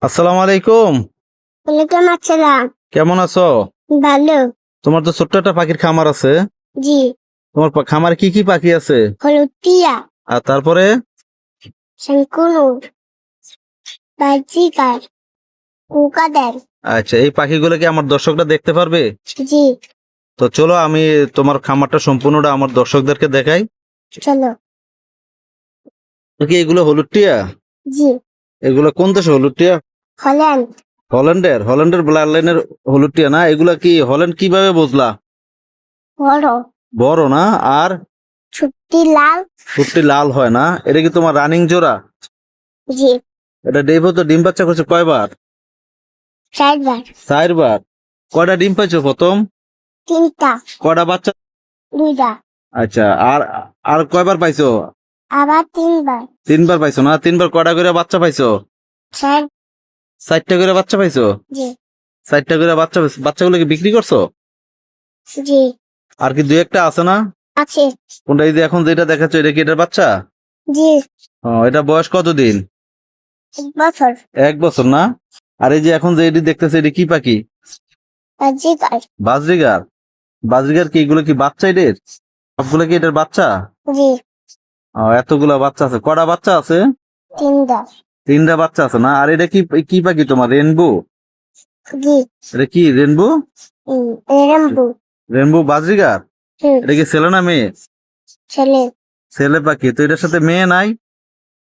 আসসালামু আলাইকুম। ওয়ালাইকুম আসসালাম। কেমন আছো? ভালো। তোমার তো ছোট্ট একটা পাখির খামার আছে। জি। তোমার খামারে কি কি পাখি আছে? হলুদ টিয়া, আর তারপরে? শঙ্কুনুর, বাজিকার, কুকাদের। আচ্ছা, এই পাখিগুলো কি আমার দর্শকরা দেখতে পারবে? জি। তো চলো আমি তোমার খামারটা সম্পূর্ণটা আমার দর্শকদেরকে দেখাই। চলো। কি এগুলো হলুদ টিয়া? জি। এগুলো কোন দেশে হলুদ টিয়া? হল্যান্ড। হল্যান্ডের ব্লাড লাইনের হলুদ টিয়া না? এগুলা কি হল্যান্ড কিভাবে বুঝলা? বড়। বড় না? আর ছুটি লাল। ফুটটি লাল হয় না? এটা কি তোমার রানিং জোড়া? জি। এটা তো ডিম বাচ্চা করছে কয়বার? 4 বার। 4 বার। কয়টা ডিম পাইছো প্রথম? 3টা। কয়টা বাচ্চা? 2টা। আচ্ছা, আর আর কয়বার পাইছো? আবার 3বার। 3বার পাইছো না? 3বার কয়টা করে বাচ্চা পাইছো? 4। 4টা করে বাচ্চা পাইছো? জি। 4টা করে বাচ্চা পাইছো। বাচ্চাগুলো কি বিক্রি করছো? জি। আর কি দুই একটা আছে না? আছে। কোনটা? এই যে এখন যেটা দেখাচ্ছ এটা কি এটার বাচ্চা? জি। এটা বয়স কতদিন? 1 বছর। 1 বছর না? আর এই যে এখন যে এটি দেখতেছে এটি কি পাখি? বাজিকার। বাজরিগার। বাজরিগার কি এগুলো কি বাচ্চা এদের? সবগুলো কি এটার বাচ্চা? জি। এতগুলা বাচ্চা আছে। কটা বাচ্চা আছে? 3টা। 3টা বাচ্চা আছে না? আর এটা কি কি পাখি তোমার? রেনবো? জি। এটা কি রেনবো? রেম্বু। Rainbow budgerigar? এটা কি ছেলে না মেয়ে? ছেলে। ছেলে পাখি। তো এটার সাথে মেয়ে নাই?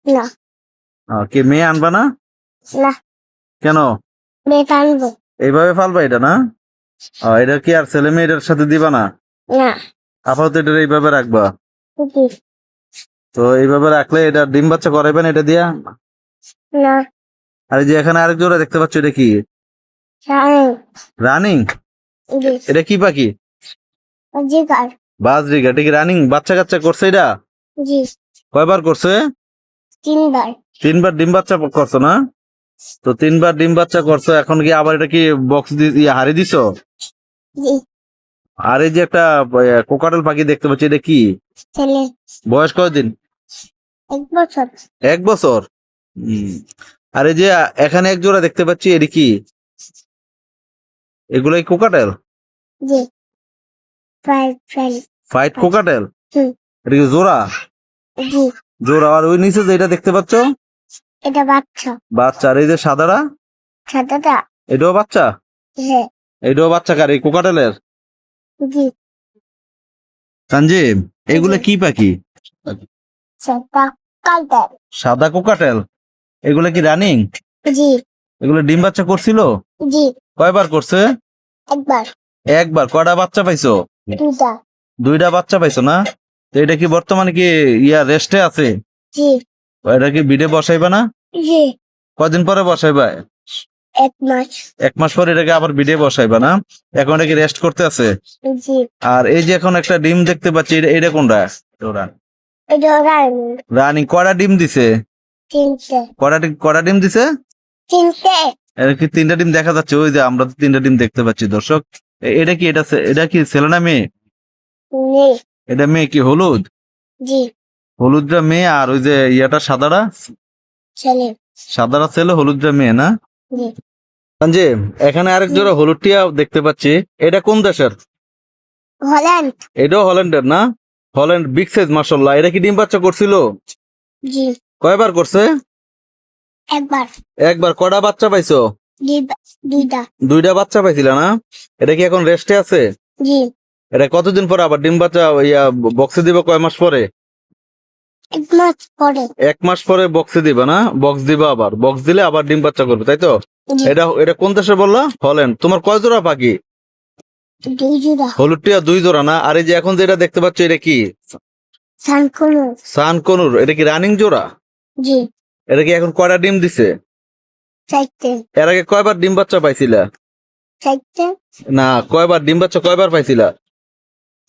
না। কে মেয়ে আনবা না? না। কেন? মেয়ে টানবো। এইভাবে ফালবা এটা না? এটা কি আর ছেলে মেয়ে এটার সাথে দিবা না? না। আপাতত এটা এইভাবে রাখবা। জি। তো এইভাবে রাখলে এটা ডিম বাচ্চা করাইবেন এটা দিয়া? না। আর এই যে এখানে আরেক জোড়া দেখতে পাচ্ছ এটা কি? রানী। রানিং? জি। এটা কি পাখি? বাজিকার। বাজরিগার। এটা কি রানিং বাচ্চা কাচ্চা করছে এটা? জি। কয়বার করছে? 3বার। 3বার ডিম বাচ্চা করছো না? তো 3বার ডিম বাচ্চা করছো, এখন কি আবার এটা কি বক্স হারিয়ে দিছো? জি। আর এই যে একটা কোকাটেল পাখি দেখতে পাচ্ছি এটা কি? ছেলে। বয়স কতদিন? 1 বছর। 1 বছর। আর এই যে এখানে এক জোড়া দেখতে পাচ্ছি এটা কি? এগুলাই কোকাটেল? জি। ফ্রাই। ফাইট কোকাটেল? হুম। এটা কি জোড়া? জি। জোড়া। আর ওই নিচে যে এটা দেখতে পাচ্ছ? এটা বাচ্চা। বাচ্চা। আর এই যে সাদাটা? সাদাটা। এটাও বাচ্চা? হ্যাঁ। এটাও বাচ্চা কার? এই কোকাটেলের? জি। সঞ্জীব, এগুলা কি পাখি? সাদা কালটার। সাদা কোকাটেল? এগুলা কি রানিং? জি। এগুলো ডিম বাচ্চা করছিল? জি। কয়বার করছে? 1বার। 1বার। কয়টা বাচ্চা পাইছো? 2টা। 2টা বাচ্চা পাইছো না? তো এটা কি বর্তমানে কি রেস্টে আছে? জি। এটা কি বিডে বসাইবা না? জি। কদিন পরে বসাইবা? 1 মাস। 1 মাস পরে এটাকে আবার বিডে বসাইবা না? এখন এটা কি রেস্ট করতে আছে? জি। আর এই যে এখন একটা ডিম দেখতে পাচ্ছি এটা কোনটা? এটা রানী। রানিং। কয়টা ডিম দিছে? 3টে। কয়টা ডিম দিছে? 3টে। এটা কি 3টা ডিম দেখা যাচ্ছে? ওই যে আমরা তো 3টা ডিম দেখতে পাচ্ছি দর্শক। এটা কি এটা কি ছেলে না মেয়ে? নেই। এটা মেয়ে। কি হলুদ? জি। হলুদটা মেয়ে। আর ওই যে সাদাটা? ছেলে। সাদাটা ছেলে, হলুদটা মেয়ে না? জি। যে এখানে আরেক জোড়া হলুদ টিয়া দেখতে পাচ্ছি। এটা কোন দেশের? হল্যান্ড। এটাও হল্যান্ডের না? হল্যান্ড বিগ সাইজ মাশাআল্লাহ। এটা কি ডিম বাচ্চা করছিল? জি। কয়বার করছে? 1বার। 1বার। কয়টা বাচ্চা পাইছো? 2টা। 2টা বাচ্চা পাইছিল না? এটা কি এখন রেস্টে আছে? জি। এটা কতদিন পরে আবার ডিম বাচ্চা বক্সে দিবে? কয় মাস পরে? 1 মাস পরে। 1 মাস পরে বক্সে দিবা না? বক্স দিবা, আবার বক্স দিলে আবার ডিম বাচ্চা করবে, তাই তো? জি। এটা কোন দেশে বললা? হল্যান্ড। তোমার কয় জোড়া পাখি? 2 জোড়া। হলুদ টিয়া 2 জোড়া না? আর এই যে এখন যেটা দেখতে পাচ্ছ এটা কি? শঙ্কুনুর। সানকনুর। এটা কি রানিং জোড়া? জি। এটা কি এখন কয়টা ডিম দিছে? 4টে। এর আগে কয়বার ডিম বাচ্চা পাইছিলা? 4টে। না, কয়বার ডিম বাচ্চা কয়বার পাইছিলা?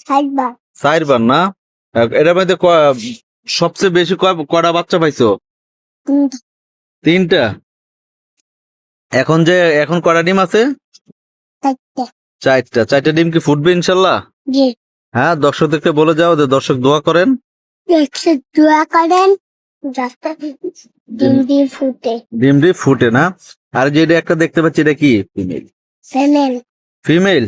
4বার। 4বার না? এটার মধ্যে সবচেয়ে বেশি কয়টা বাচ্চা পাইছো? 3টা। 3টা। এখন কয়টা ডিম আছে? 4টে। 4টা ডিম কি ফুটবে ইনশাল্লাহ? জি। হ্যাঁ, দর্শকদেরকে বলে যাও যে দর্শক দোয়া করেন। দোয়া করেন যাতে ডিম দিয়ে ফুটে। ডিম ফুটে না? আর যেটা একটা দেখতে পাচ্ছি এটা কি? ফিমেল। ফিমেল। ফিমেল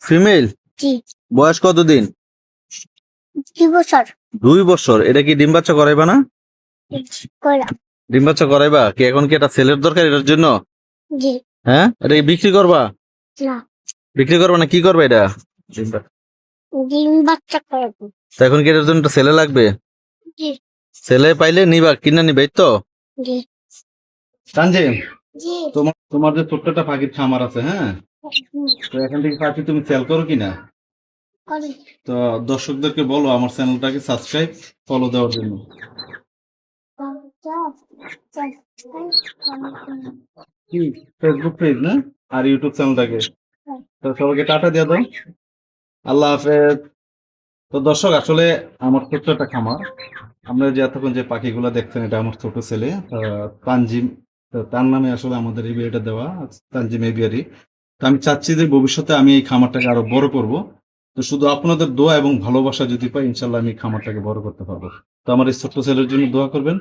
ফিমেল জি। বয়স কতদিন? 2 বছর। 2 বছর। এটা কি ডিম বাচ্চা করাইবা না? করা। ডিম বাচ্চা করাইবা কি? এখন কি এটা ছেলের দরকার এটার জন্য? জি। হ্যাঁ, এটা কি বিক্রি করবা? না। বিক্রি করবা না কি করবা এটা? ডিম বাচ্চা করবো। তো এখন কি এটার জন্য একটা ছেলে লাগবে? জি। ছেলে পাইলে নিবা, কিনা নিবা, এই তো। জি। তানজিম, জি। তোমার যে ছোট্ট একটা পাখির খামার আছে, হ্যাঁ, তো এখান থেকে পাখি তুমি সেল করো কিনা? করি। তো দর্শকদেরকে বলো আমার চ্যানেলটাকে সাবস্ক্রাইব, ফলো দেওয়ার জন্য। কি, ফেসবুক পেজ না, আর ইউটিউব চ্যানেলটাকে। তো সবাইকে টাটা দিয়ে দাও। আল্লাহ হাফেজ। তো দর্শক, আসলে আমার ছোট্ট একটা খামার। আপনারা যে এতক্ষণ যে পাখিগুলো দেখছেন, এটা আমার ছোট ছেলে তানজিম। তো তার নামে আসলে আমাদের এই বিয়েটা দেওয়া, তানজিম এভিয়ারি। তো আমি চাচ্ছি যে ভবিষ্যতে আমি এই খামারটাকে আরো বড় করব। তো শুধু আপনাদের দোয়া এবং ভালোবাসা যদি পাই, ইনশাল্লাহ আমি এই খামারটাকে বড় করতে পারবো। তো আমার এই ছোট্ট ছেলের জন্য দোয়া করবেন।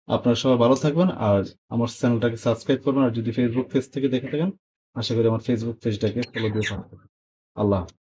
আপনারা সবাই ভালো থাকবেন, আর আমার চ্যানেলটাকে সাবস্ক্রাইব করবেন। আর যদি ফেসবুক পেজ থেকে দেখে থাকেন, আশা করি আমার ফেসবুক পেজটাকে ফলো দিয়ে থাকবেন। আল্লাহ হাফেজ।